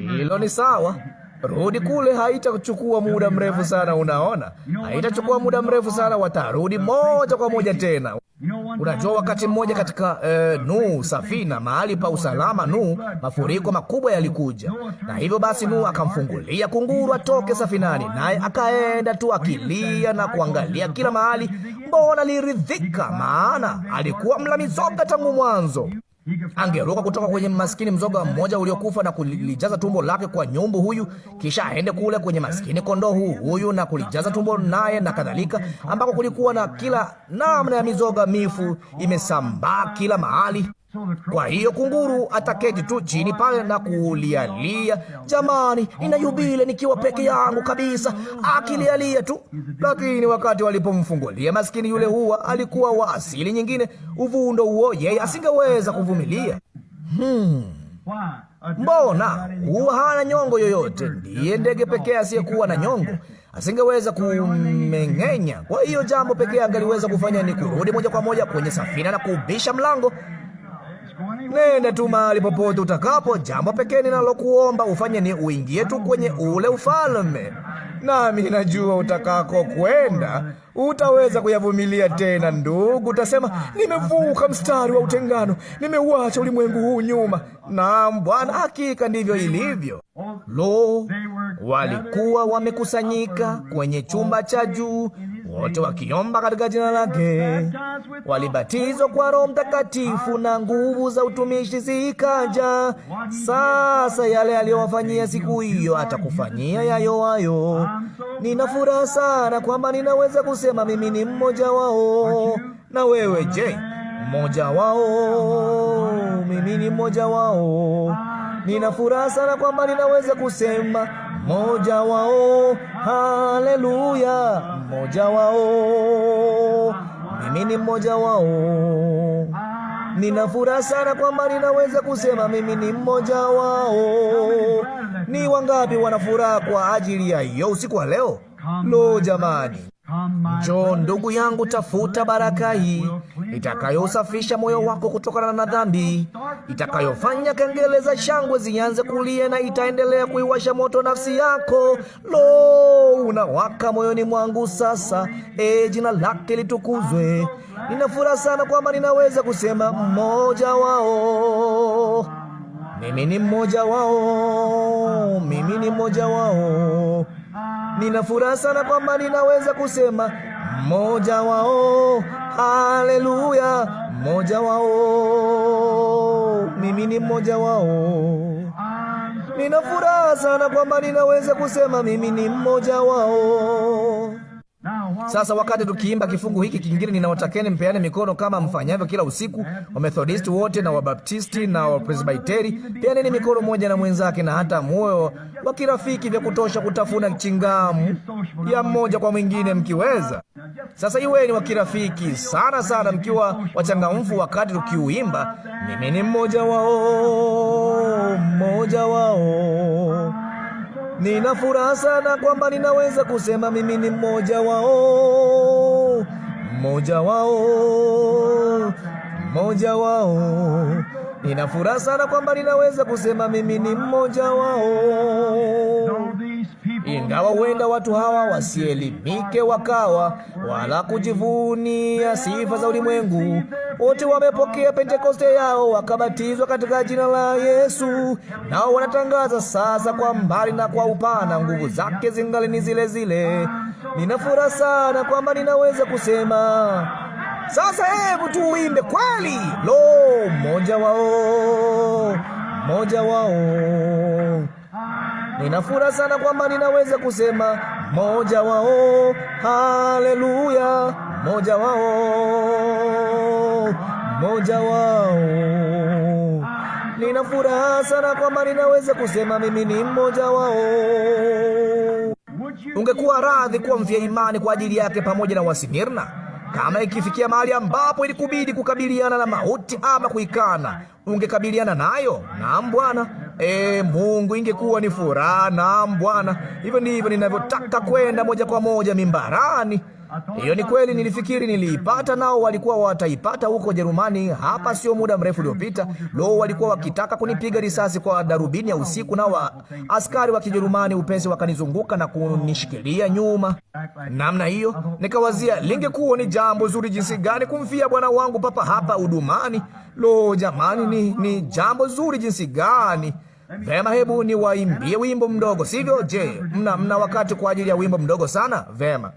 Hilo ni sawa. Rudi kule, haitachukua muda mrefu sana. Unaona, haitachukua muda mrefu sana, watarudi moja kwa moja tena. Unajua, wakati mmoja katika Nuhu safina, mahali pa usalama Nuhu, mafuriko makubwa yalikuja, na hivyo basi Nuhu akamfungulia kunguru atoke safinani, naye akaenda tu akilia na kuangalia kila mahali. Mbona aliridhika, maana alikuwa mla mizoga tangu mwanzo. Angeruka kutoka kwenye maskini mzoga mmoja uliokufa na kulijaza tumbo lake kwa nyumbu huyu, kisha aende kule kwenye maskini kondoo huyu na kulijaza tumbo naye, na kadhalika, ambako kulikuwa na kila namna ya mizoga mifu imesambaa kila mahali. Kwa hiyo kunguru ataketi tu chini pale na kulialia, jamani, nina yubile nikiwa peke yangu kabisa, akilialia tu. Lakini wakati walipomfungulia maskini yule, huwa alikuwa wa asili nyingine. Uvundo huo yeye asingeweza kuvumilia. Mbona huwa hana nyongo yoyote? Ndiye ndege pekee asiyekuwa na nyongo, asingeweza kumeng'enya. Kwa hiyo jambo pekee angaliweza kufanya ni kurudi moja kwa moja kwenye safina na kubisha mlango. Nenda tu mahali popote utakapo. Jambo pekee ninalokuomba ufanye ni uingie tu kwenye ule ufalme, nami najua utakako kwenda utaweza kuyavumilia tena. Ndugu, utasema, nimevuka mstari wa utengano, nimeuacha ulimwengu huu nyuma. Naam Bwana, hakika ndivyo ilivyo. Lo, walikuwa wamekusanyika kwenye chumba cha juu, wote wakiomba katika jina lake. Walibatizwa kwa Roho Mtakatifu na nguvu za utumishi zikaja. Sasa yale aliyowafanyia siku hiyo atakufanyia yayo hayo. Nina furaha sana kwamba ninaweza kusema mimi ni mmoja wao. Na wewe je, mmoja wao? Mimi ni mmoja wao. Nina furaha sana kwamba ninaweza kusema mmoja wao. Haleluya, mmoja wao. Mimi ni mmoja wao. Nina furaha sana kwamba ninaweza kusema mimi ni mmoja wao. Ni wangapi wana furaha kwa ajili ya hiyo usiku wa leo? Lo, jamani, njoo ndugu yangu, tafuta baraka hii itakayosafisha moyo wako kutokana na dhambi, itakayofanya kengele za shangwe zianze kulia, na itaendelea kuiwasha moto nafsi yako. Lo, unawaka moyoni mwangu sasa. Jina lake litukuzwe. Nina furaha sana kwamba ninaweza kusema mmoja wao. Mimi ni mmoja wao. Mimi ni mmoja wao. Nina furaha sana kwamba ninaweza kusema mmoja wao. Haleluya, mmoja wao. Mimi ni mmoja wao. Nina furaha sana kwamba ninaweza kusema mimi ni mmoja wao. Sasa wakati tukiimba kifungu hiki kingine, ninawatakeni mpeane mikono kama mfanyavyo kila usiku. Wamethodisti wote na Wabaptisti na Wapresbiteri, peaneni mikono moja na mwenzake, na hata moyo wa kirafiki vya kutosha kutafuna chingamu ya mmoja kwa mwingine mkiweza. Sasa iweni wa kirafiki sana sana, mkiwa wachangamfu wakati tukiuimba. Mimi ni mmoja wao, mmoja wao. Nina furaha sana kwamba ninaweza kusema mimi ni mmoja wao, mmoja wao, mmoja wao. Nina furaha sana kwamba ninaweza kusema mimi ni mmoja wao. Ingawa huenda watu hawa wasielimike wakawa wala kujivunia sifa za ulimwengu, wote wamepokea Pentekoste yao wakabatizwa katika jina la Yesu, nao wanatangaza sasa kwa mbali na kwa upana, nguvu zake zingali ni zile zile. Nina furaha sana kwamba ninaweza kusema sasa, hebu tuimbe kweli. Lo, mmoja wao, mmoja wao. Nina furaha sana kwamba ninaweza kusema mmoja wao. Haleluya, mmoja wao, mmoja wao. Nina furaha sana kwamba ninaweza kusema mimi ni mmoja wao. Ungekuwa radhi kuwa mfia imani kwa ajili yake pamoja na Wasimirna? Kama ikifikia mahali ambapo ilikubidi kukabiliana na mauti ama kuikana, ungekabiliana nayo? Naam Bwana. Mungu, ingekuwa ni furaha. Naam Bwana. Hivyo ndivyo ninavyotaka kwenda moja kwa moja mimbarani. Hiyo ni kweli, nilifikiri niliipata, nao walikuwa wataipata huko Jerumani hapa sio muda mrefu uliopita. Lo, walikuwa wakitaka kunipiga risasi kwa darubini ya usiku, nao askari wa Kijerumani upesi wakanizunguka na kunishikilia nyuma namna hiyo. Nikawazia lingekuwa ni jambo zuri jinsi gani kumfia bwana wangu papa hapa udumani. Lo jamani, ni jambo zuri jinsi gani! Vema, hebu niwaimbie wimbo mdogo, sivyo? Je, mna wakati kwa ajili ya wimbo mdogo sana? Vema.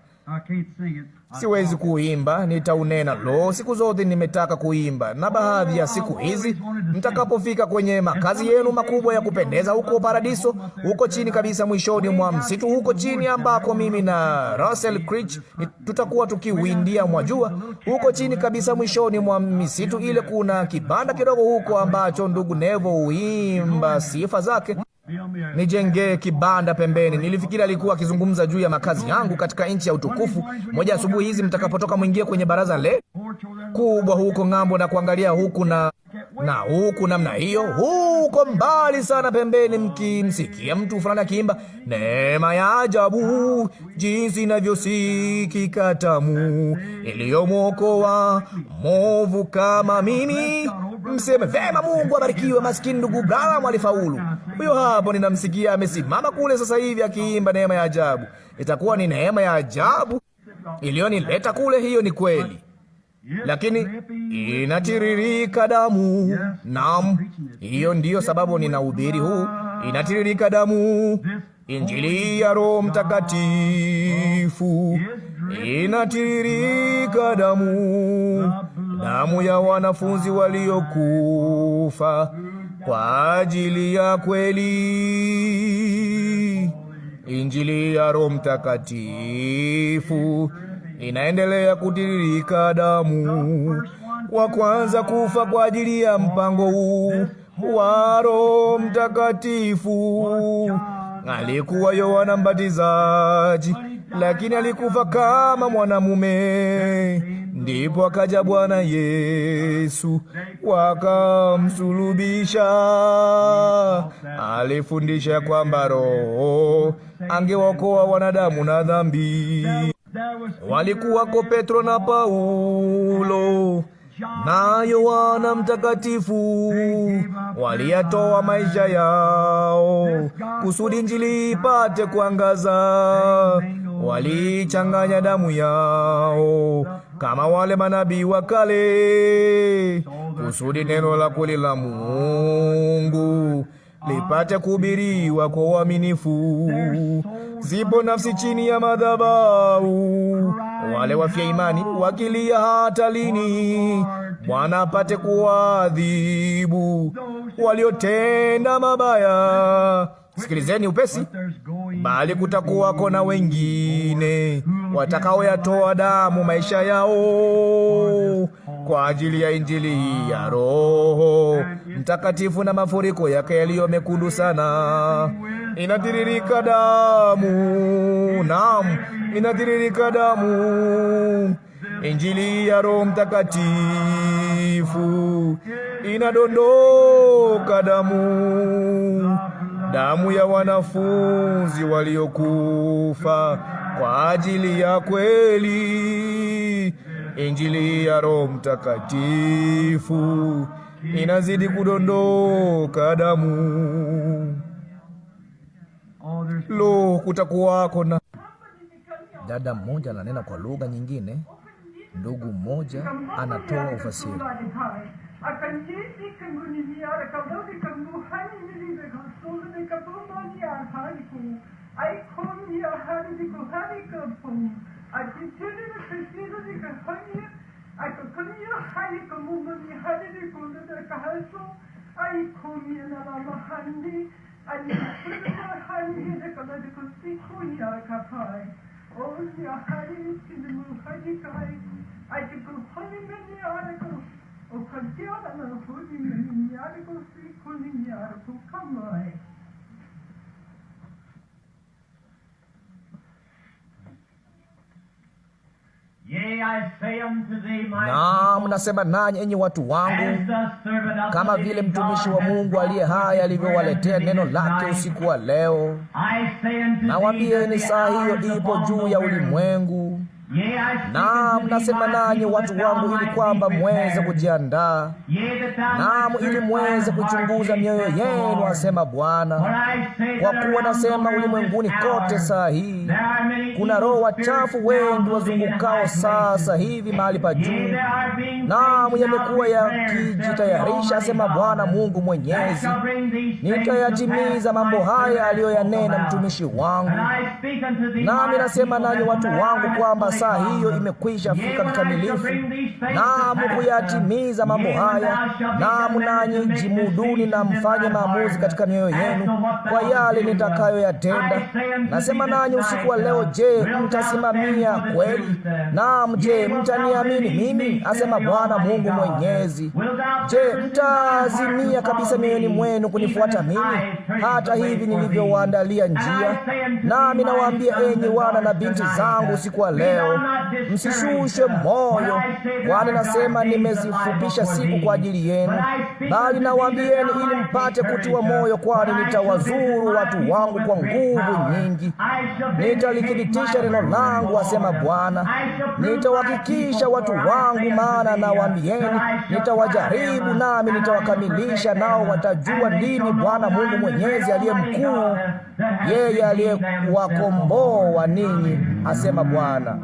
Siwezi kuimba, nitaunena. Lo, siku zote nimetaka kuimba, na baadhi ya siku hizi mtakapofika kwenye makazi yenu makubwa ya kupendeza huko Paradiso, huko chini kabisa mwishoni mwa msitu, huko chini ambako mimi na Russell Creech tutakuwa tukiwindia, mwajua, huko chini kabisa mwishoni mwa misitu ile, kuna kibanda kidogo huko ambacho ndugu Nevo huimba sifa zake. Nijengee kibanda pembeni. Nilifikiri alikuwa akizungumza juu ya makazi yangu katika nchi ya utukufu. Moja asubuhi hizi mtakapotoka mwingie kwenye baraza le kubwa huko ng'ambo na kuangalia huku na huku namna hiyo, huko mbali sana pembeni, mkimsikia mtu fulani akiimba neema ya ajabu jinsi inavyosikika tamu iliyomwokoa mwovu kama mimi, mseme vema, Mungu abarikiwe, maskini ndugu Branham alifaulu. Huyo hapo ninamsikia amesimama kule sasa hivi akiimba neema ya ajabu. Itakuwa ni neema ya ajabu iliyonileta kule, hiyo ni kweli. Lakini inatiririka damu. Naam, hiyo ndiyo sababu ninahubiri huu. Inatiririka damu, Injili ya Roho Mtakatifu. Inatiririka damu, damu ya wanafunzi waliokufa kwa ajili ya kweli. Injili ya Roho Mtakatifu inaendelea kutiririka damu. Wa kwanza kufa kwa ajili ya mpango huu wa Roho Mtakatifu alikuwa Yohana Mbatizaji, lakini alikufa kama mwanamume. Ndipo akaja Bwana Yesu wakamsulubisha. Alifundisha kwamba Roho angewaokoa wanadamu na dhambi. Walikuwako Petro na Paulo na Yohana Mtakatifu, waliyatoa maisha yao kusudi Injili ipate kuangaza. Walichanganya damu yao kama wale manabii wa kale kusudi neno la kweli la Mungu lipate kuhubiriwa kwa uaminifu. Zipo nafsi chini ya madhabahu, wale wafia imani wakilia, hata lini Bwana apate kuadhibu waliotenda mabaya? Sikilizeni upesi, bali kutakuwako na wengine watakaoyatoa damu maisha yao kwa ajili ya Injili ya Roho Mtakatifu na mafuriko yake yaliyo mekundu sana. Inatiririka damu, naam, inatiririka damu. Injili ya Roho Mtakatifu inadondoka damu, damu ya wanafunzi waliokufa kwa ajili ya kweli. Injili ya Roho Mtakatifu inazidi kudondoka damu. Lo, kutakuwako na dada mmoja ananena kwa lugha nyingine, ndugu mmoja anatoa ufasiri. Naam, nasema nanyi enyi watu wangu, kama vile mtumishi wa Mungu aliye hai alivyowaletea neno lake usiku wa leo. Nawaambieni, saa hiyo ipo juu ya ulimwengu, Naam, nasema nanyi watu wangu, ili kwamba mweze kujiandaa, naam, ili mweze kuchunguza mioyo yenu, asema Bwana. Kwa kuwa nasema ulimwenguni kote saa hii kuna roho wachafu wengi wazungukao sasa hivi mahali pa juu, naam, yamekuwa yakijitayarisha, asema Bwana Mungu Mwenyezi. Nitayatimiza mambo haya aliyoyanena mtumishi wangu. Nami nasema nanyi watu wangu kwamba saa hiyo imekwisha fika kikamilifu, naam, kuyatimiza mambo haya. Naam, nanyi jimuduni na mfanye maamuzi katika mioyo yenu kwa yale nitakayoyatenda. Nasema nanyi usiku wa leo, je, mtasimamia kweli? Naam, je, mtaniamini mimi, asema Bwana Mungu Mwenyezi? Je, mtazimia kabisa mioyoni mwenu kunifuata mimi, hata hivi nilivyowaandalia njia? Nami nawaambia enyi wana na binti zangu usiku wa leo, msishushe moyo, kwani nasema nimezifupisha siku kwa ajili yenu. Bali nawaambieni ili mpate kutiwa moyo, kwani nitawazuru watu wangu kwa nguvu nyingi. Nitalithibitisha neno langu, asema Bwana. Nitawahakikisha watu wangu, maana nawaambieni nitawajaribu, nami nitawakamilisha, nao watajua ndimi Bwana Mungu Mwenyezi aliye mkuu, yeye aliyewakomboa ninyi, asema Bwana.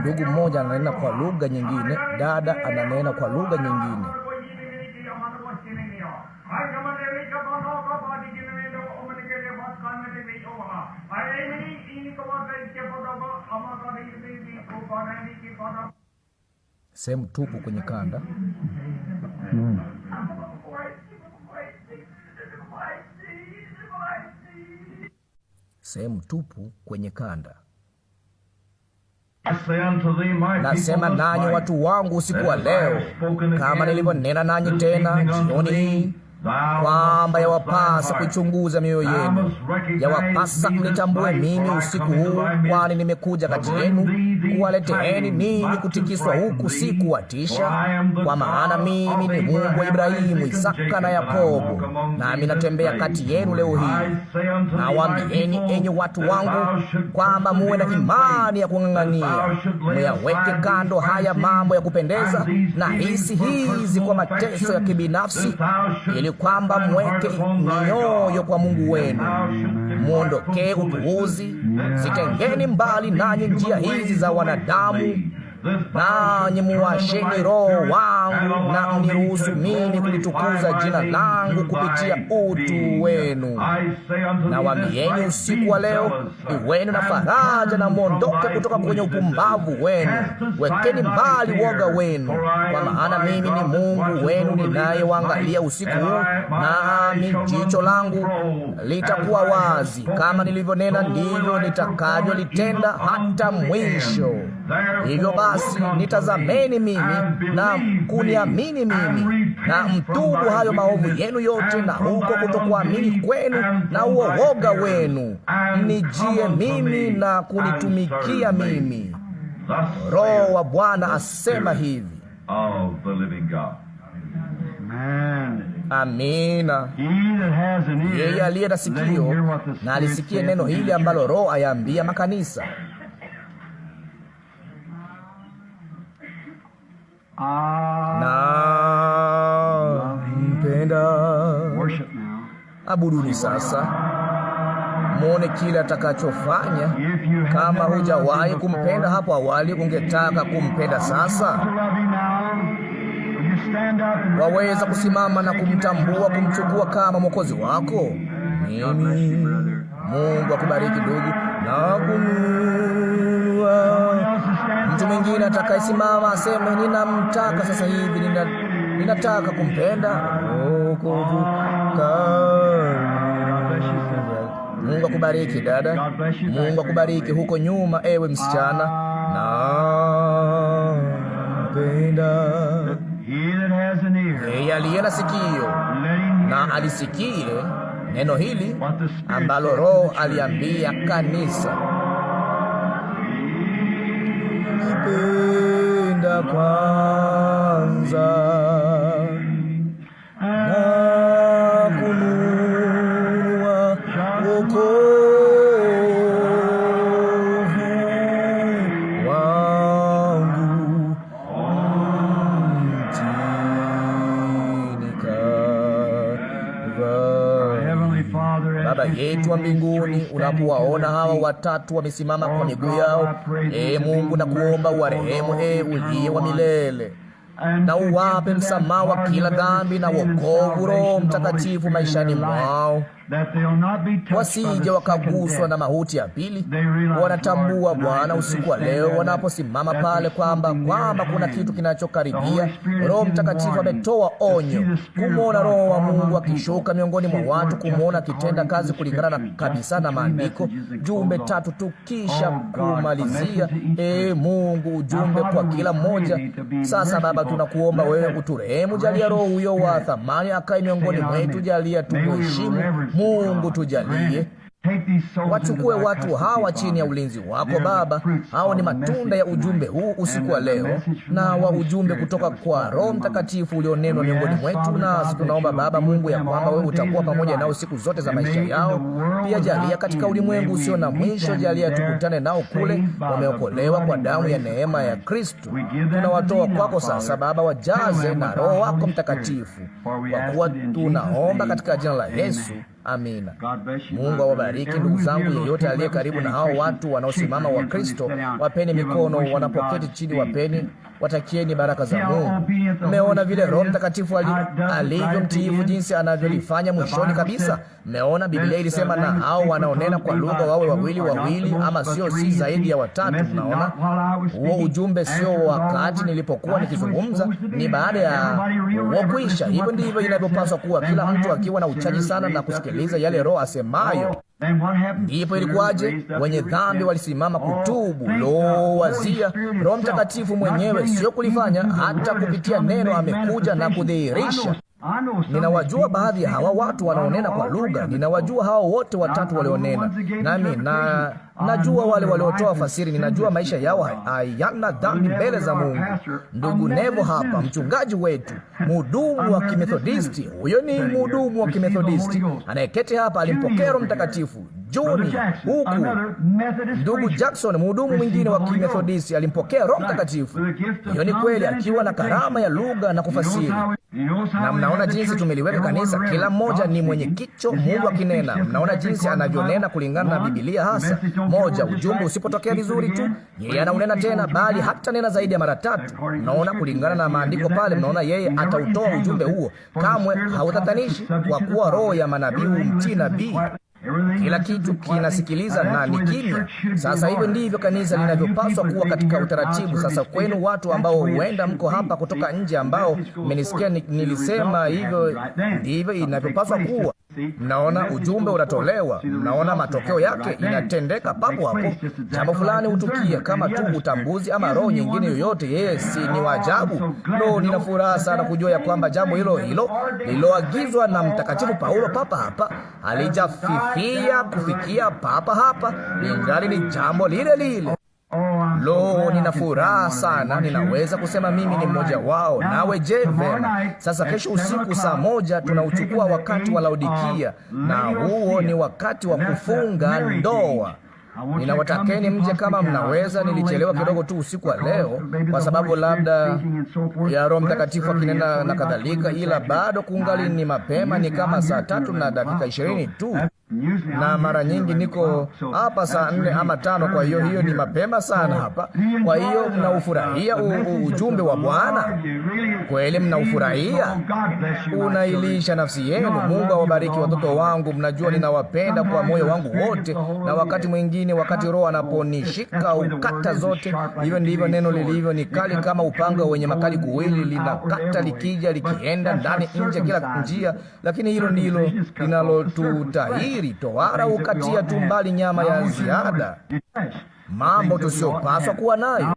Ndugu mmoja ananena kwa lugha nyingine, dada ananena kwa lugha nyingine. Sehemu tupu kwenye kanda. Sehemu tupu kwenye kanda. Nasema nanyi watu wangu usiku wa leo, kama nilivyonena nanyi tena jioni hii, kwamba yawapasa kuichunguza mioyo yenu. Yawapasa mnitambue mimi usiku huu, kwani nimekuja kati yenu kuwaleteeni ninyi kutikiswa huku, si kuwatisha. Kwa maana mimi ni Mungu wa Ibrahimu, Isaka na Yakobo, nami natembea kati yenu leo hii. Nawaambieni enyi watu wangu, kwamba muwe na imani ya kung'ang'ania, muyaweke kando haya mambo ya kupendeza na hisi hizi kwa mateso ya kibinafsi, ili kwamba mweke mioyo kwa Mungu wenu. Muondokee upuuzi, zitengeni mbali nanyi njia hizi za wanadamu, nanyi muwasheni Roho wangu, na mniruhusu mimi kulitukuza jina langu kupitia utu wenu. Nawaambieni usiku wa leo, iweni na faraja na mwondoke kutoka kwenye upumbavu wenu. Wekeni mbali woga wenu, kwa maana mimi ni Mungu wenu ninayewaangalia usiku huu, nami jicho langu litakuwa wazi. Kama nilivyonena, ndivyo nitakavyolitenda hata mwisho. Hivyo basi nitazameni mimi na kuniamini mimi, na mtubu hayo maovu yenu yote, na huko kutokuamini kwenu na huo woga wenu, mnijie mimi na kunitumikia mimi. Roho wa Bwana asema hivi. Amina. Yeye aliye na sikio na alisikie neno hili ambalo Roho ayaambia makanisa. Na mpenda. Abuduni sasa, mwone kile atakachofanya. Kama hujawahi kumpenda hapo awali, ungetaka kumpenda sasa. Waweza kusimama na kumtambua, kumchukua kama Mwokozi wako. Mimi. Mungu akubariki ndugu. Na kununua mtu mwingine atakayesimama aseme, ninamtaka sasa hivi, ninataka kumpenda. Mungu akubariki dada. Mungu akubariki huko nyuma, ewe msichana. Nampenda. Yeye aliye na sikio na alisikie neno hili ambalo Roho aliambia kanisa. Ipenda kwanza na kununua wokovu Baba yetu wa mbinguni, unapowaona hawa watatu wamesimama kwa miguu yao, Mungu, na kuomba uwarehemu, uliye wa milele, na uwape msamaha wa kila dhambi na wokovu, Roho Mtakatifu maishani mwao, wasije wakaguswa na mauti ya pili. Wanatambua Bwana usiku wa leo wanaposimama pale kwamba kuna kitu kinachokaribia. Roho Mtakatifu ametoa onyo, kumwona Roho wa Mungu akishuka miongoni mwa watu, kumwona akitenda kazi kulingana na kabisa na Maandiko. Jumbe tatu tu kisha kumalizia. Mungu, ujumbe kwa kila mmoja. Sasa Baba, tunakuomba wewe uturehemu, jalia Roho huyo wa thamani akae miongoni mwetu, jalia tumheshimu. Mungu, tujalie wachukue watu hawa chini ya ulinzi wako Baba. Hao ni matunda ya ujumbe huu usiku wa leo, na wa ujumbe kutoka kwa Roho Mtakatifu ulionenwa miongoni mwetu. Nasi tunaomba Baba Mungu ya kwamba wewe utakuwa pamoja nao siku zote za maisha yao. Pia jalia katika ulimwengu usio na mwisho, jalia tukutane nao kule, wameokolewa kwa damu ya neema ya Kristo. Tunawatoa kwako sasa Baba, wajaze na Roho wako Mtakatifu, kwa kuwa tunaomba katika jina la Yesu. Amina. Mungu awabariki ndugu zangu. Yeyote aliye karibu na hao watu wanaosimama wa Kristo, wapeni mikono wanapoketi chini, wapeni, watakieni baraka za Mungu. Mmeona vile Roho Mtakatifu alivyo mtiifu, jinsi anavyolifanya mwishoni kabisa. Mmeona Biblia ilisema, na hao wanaonena kwa lugha wawe wawili wawili, ama sio, si zaidi ya watatu. Mnaona huo ujumbe sio wakati nilipokuwa nikizungumza, ni baada ya kuisha. Hivyo ndivyo inavyopaswa kuwa, kila mtu akiwa na uchaji sana na kusikiliza yale Roho asemayo. Ndipo ilikuwaje? Wenye dhambi walisimama kutubu. Wazia, Roho Mtakatifu mwenyewe sio kulifanya, hata kupitia neno amekuja na kudhihirisha. Ninawajua baadhi ya hawa watu wanaonena kwa lugha. Ninawajua hao wote watatu walionena nami, na najua wale waliotoa fasiri. Ninajua maisha yao hayana dhambi mbele za Mungu. Ndugu Nevo hapa, mchungaji wetu, mhudumu wa Kimethodisti, huyo ni mhudumu wa Kimethodisti anayeketi hapa, alimpokea Roho Mtakatifu. Juni huku ndugu Jackson, mhudumu mwingine wa Kimethodisti, alimpokea Roho Mtakatifu. Hiyo ni kweli, akiwa na karama ya lugha na kufasiri. Na mnaona jinsi tumeliweka kanisa, kila mmoja ni mwenye kicho, Mungu akinena. Mnaona jinsi anavyonena kulingana na Biblia hasa. Moja, ujumbe usipotokea vizuri tu, yeye anaunena tena, bali hata nena zaidi ya mara tatu. Mnaona kulingana na maandiko pale, mnaona yeye atautoa ujumbe huo, kamwe hautatanishi, kwa kuwa roho ya manabii humtii nabii. Kila kitu kinasikiliza na ni kimya. Sasa hivyo ndivyo kanisa linavyopaswa kuwa katika utaratibu. Sasa kwenu watu ambao huenda mko hapa kutoka nje, ambao mmenisikia nilisema hivyo, ndivyo inavyopaswa kuwa. Mnaona ujumbe unatolewa, mnaona matokeo yake inatendeka papo hapo. Jambo fulani hutukia, kama tu utambuzi ama roho nyingine yoyote. Yeye si ni waajabu? Nina furaha sana kujua ya kwamba jambo hilo lililoagizwa na Mtakatifu Paulo papa hapa halijafifia kufikia papa hapa, ingali ni jambo lile lile. Nina furaha sana, ninaweza kusema mimi ni mmoja wao. Nawe je? Vema. Sasa kesho usiku saa 1 tunauchukua wakati wa Laodikia, na huo ni wakati wa kufunga ndoa. Ninawatakeni mje kama mnaweza. Nilichelewa kidogo tu usiku wa leo kwa sababu labda ya Roho Mtakatifu akinena na kadhalika, ila bado kungali ni mapema. Ni kama saa 3 na dakika 20 tu, na mara nyingi niko hapa saa 4 ama 5. Kwa hiyo ni mapema sana hapa. Kwa hiyo mnaufurahia ujumbe wa Bwana kweli? Mnaufurahia? Unailisha nafsi yenu. Mungu awabariki watoto wangu. Mnajua ninawapenda kwa moyo wangu wote, na wakati mwingine, wakati Roho anaponishika ukata zote. Hivyo ndivyo neno lilivyo, ni kali kama upanga wenye makali kuwili, linakata likija, likienda ndani, nje, kila njia. Lakini hilo ndilo linalotutahiri. Tohara hukatia tu mbali nyama ya ziada, mambo tusiyopaswa kuwa nayo.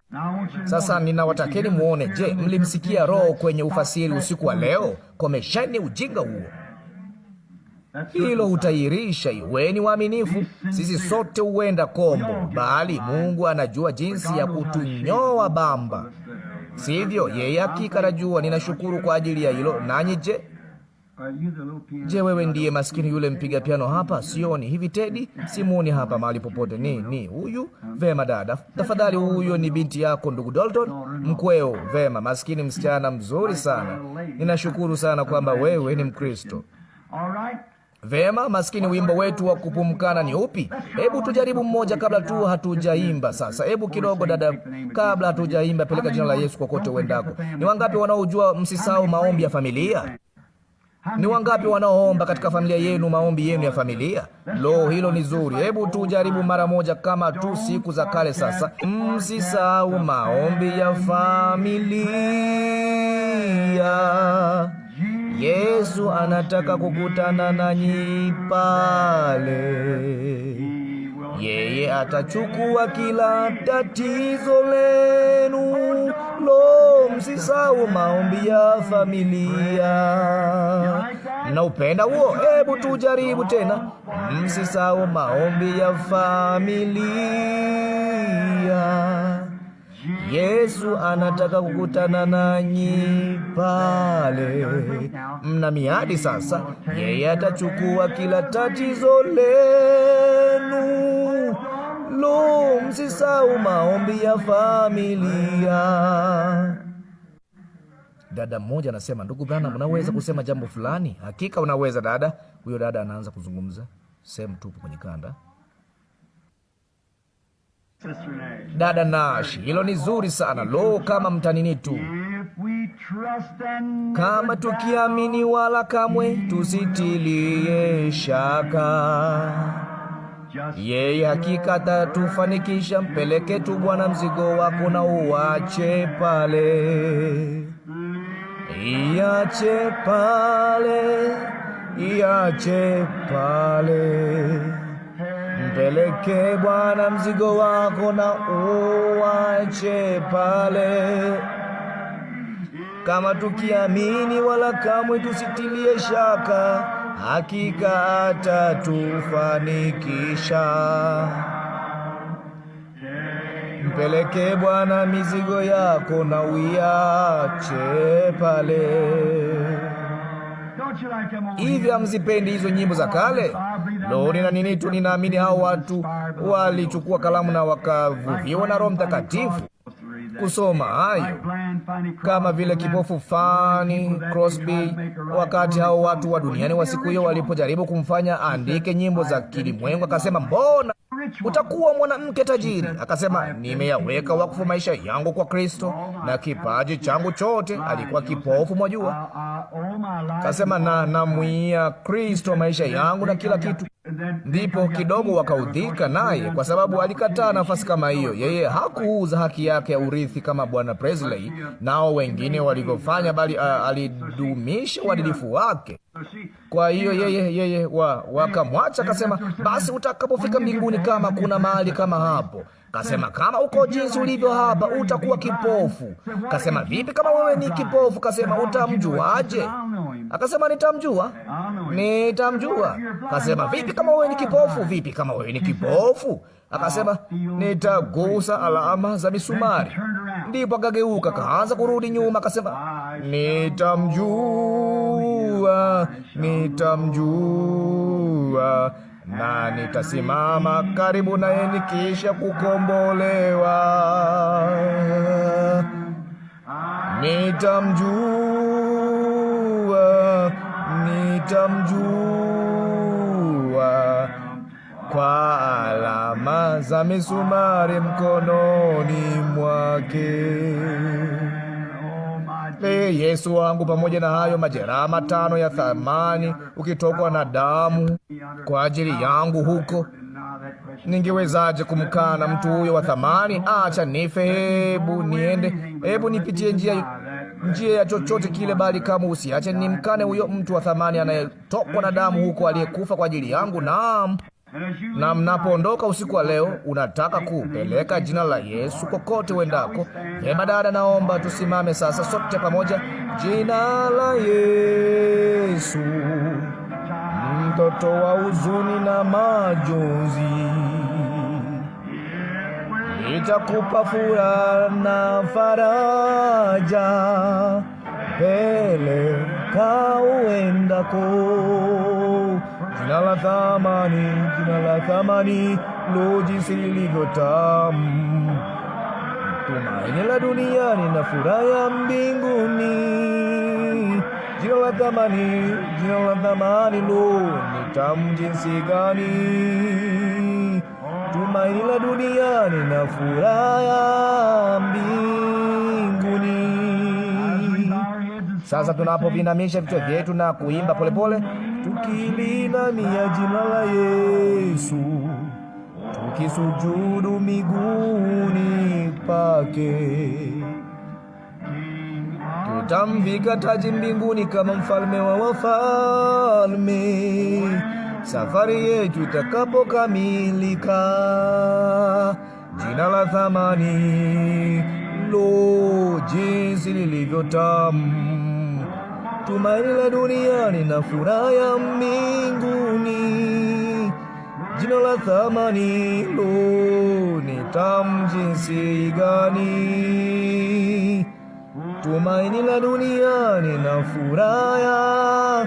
Sasa ninawatakeni muone, je, mlimsikia Roho kwenye ufasiri usiku wa leo? Komesheni ujinga huo. Hilo hutahirisha. Iweni waaminifu. Sisi sote huenda kombo, bali Mungu anajua jinsi ya kutunyoa bamba, sivyo? Yeye hakika anajua. Ninashukuru kwa ajili ya hilo. Nanyi je? Je, wewe ndiye maskini yule mpiga piano hapa? Sioni hivi Tedi, simuoni hapa mahali popote. Ni huyu? Vema dada, tafadhali. Huyo ni binti yako ndugu Dalton, mkweo. Vema, maskini msichana mzuri sana. Ninashukuru sana kwamba wewe ni Mkristo. Vema, maskini, wimbo wetu wa kupumkana ni upi? Hebu tujaribu mmoja kabla tu hatujaimba. Sasa hebu kidogo, dada, kabla hatujaimba, peleka jina la Yesu kokote uendako. Ni wangapi wanaojua msisahau maombi ya familia? Ni wangapi wanaoomba katika familia yenu maombi yenu ya familia? Lo, hilo ni zuri. Hebu tujaribu mara moja, kama tu siku za kale. Sasa msisahau maombi ya familia. Yesu anataka kukutana nanyi pale. Yeye atachukua kila tatizo lenu. Lo, msisahau maombi ya familia. Mnaupenda huo? Hebu tujaribu tena. Msisahau maombi ya familia. Yesu anataka kukutana nanyi pale. Mna miadi sasa. Yeye atachukua kila tatizo lenu. Lo, msisahau maombi ya familia. Dada mmoja anasema, ndugu Branham, unaweza kusema jambo fulani? Hakika unaweza dada. Huyo dada anaanza kuzungumza, sehemu tupu kwenye kanda. Dada Nash, hilo ni zuri sana. Lo, kama mtanini tu, kama tukiamini wala kamwe tusitilie shaka, yeye hakika atatufanikisha. Mpeleke tu Bwana mzigo wako na uache pale. Iache pale, iache pale. Mpeleke Bwana mzigo wako na uache pale. Kama tukiamini wala kamwe tusitilie shaka, hakika atatufanikisha. Mpeleke Bwana mizigo yako na uiache pale. Hivi hamzipendi hizo nyimbo za kale? Lo, nina nini tu, ninaamini hao watu walichukua kalamu na wakavuviwa na Roho Mtakatifu kusoma hayo, kama vile kipofu Fanny Crosby, wakati hao watu wa duniani wa siku hiyo walipojaribu kumfanya andike nyimbo za kilimwengu, akasema, mbona utakuwa mwanamke tajiri? Akasema, nimeyaweka wakfu maisha yangu kwa Kristo na kipaji changu chote. Alikuwa kipofu, mwajua. Akasema, namwia Kristo maisha yangu na kila kitu. Ndipo kidogo wakaudhika naye kwa sababu alikataa nafasi kama hiyo. Yeye hakuuza haki yake ya urithi kama Bwana Presley nao wengine walivyofanya, bali alidumisha uadilifu wake. Kwa hiyo yeye wakamwacha. Akasema, basi utakapofika mbinguni, kama kuna mahali kama hapo, kasema, kama uko jinsi ulivyo hapa, utakuwa kipofu. Kasema, vipi kama wewe ni kipofu? Kasema, utamjuaje? Akasema, nitamjua. Kasema, vipi kama wewe ni kipofu? Vipi kama wewe ni kipofu? Akasema, nitagusa alama za misumari. Ndipo akageuka, kaanza kurudi nyuma. Akasema, nitamjua na nitasimama karibu naye nikisha kukombolewa. Nitamjua kwa alama za misumari mkononi mwake. Yesu wangu, pamoja na hayo majeraha 5 ya thamani, ukitokwa na damu kwa ajili yangu huko, ningewezaje kumkana mtu huyo wa thamani? Acha nife, hebu niende, hebu nipitie njia ya chochote kile, bali kama usiache nimkane huyo mtu wa thamani anayetokwa na damu huko, aliyekufa kwa ajili yangu. Naam. Na mnapoondoka usiku wa leo, unataka kupeleka jina la Yesu kokote uendako. Hema dada, naomba tusimame sasa sote pamoja. Jina la Yesu, mtoto wa huzuni na majonzi, nitakupa furaha na faraja, peleka uendako. Jina la thamani, lo, jinsi lilivyo tamu, tumaini la duniani na furaha ya mbinguni. Jina la thamani, lo, tamu jinsi gani! Tumaini la duniani na furaha ya mbinguni. Sasa tunapovinamisha vichwa vyetu na kuimba polepole, tukilinamia jina la Yesu, tukisujudu miguuni pake, tutamvika taji mbinguni kama mfalme wa wafalme, safari yetu itakapokamilika. Jina la thamani, lo, jinsi lilivyo tamu! Tumaini la duniani na furaha ya mbinguni. Jina la thamani, lo, ni tamu jinsi gani! Tumaini la duniani na furaha